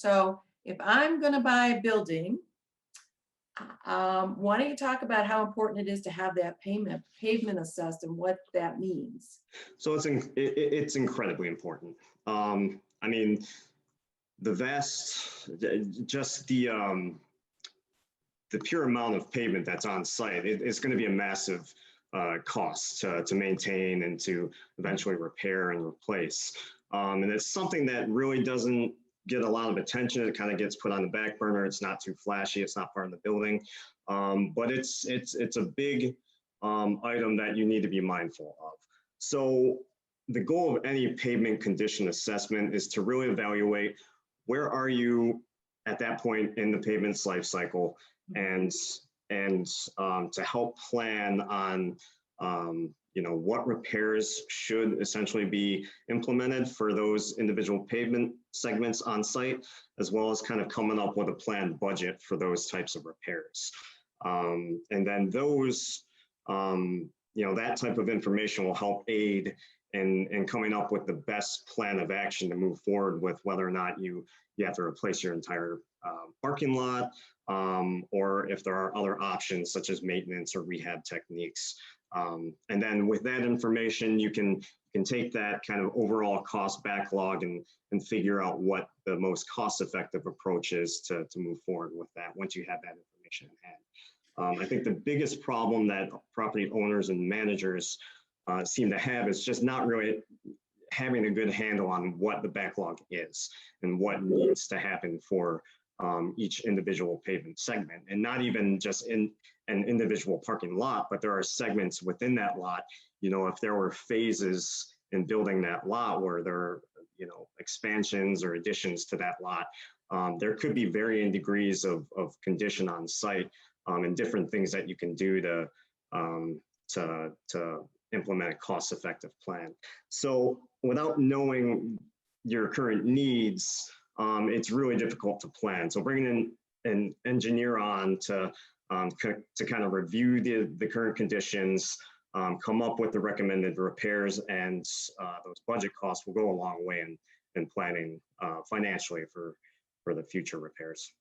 So if I'm going to buy a building, why don't you talk about how important it is to have that pavement assessed and what that means? So it's incredibly important. I mean, the vast, just the pure amount of pavement that's on site, it's going to be a massive cost to maintain and to eventually repair and replace. And it's something that really doesn't get a lot of attention. It kind of gets put on the back burner. It's not too flashy. It's not part of the building, but it's a big item that you need to be mindful of. So the goal of any pavement condition assessment is to really evaluate where are you at that point in the pavement's life cycle, and to help plan on what repairs should essentially be implemented for those individual pavement segments on site, as well as kind of coming up with a planned budget for those types of repairs. And then those, that type of information will help aid in coming up with the best plan of action to move forward with whether or not you have to replace your entire parking lot, or if there are other options such as maintenance or rehab techniques. And then with that information, you can take that kind of overall cost backlog and figure out what the most cost-effective approach is to move forward with that once you have that information in hand. I think the biggest problem that property owners and managers seem to have is just not really having a good handle on what the backlog is and what needs to happen for each individual pavement segment, and not even just in an individual parking lot, but there are segments within that lot. If there were phases in building that lot where there are, expansions or additions to that lot, there could be varying degrees of condition on site, and different things that you can do to implement a cost-effective plan. So without knowing your current needs, it's really difficult to plan. So bringing in an engineer on to kind of review the current conditions, come up with the recommended repairs, and those budget costs will go a long way in planning financially for the future repairs.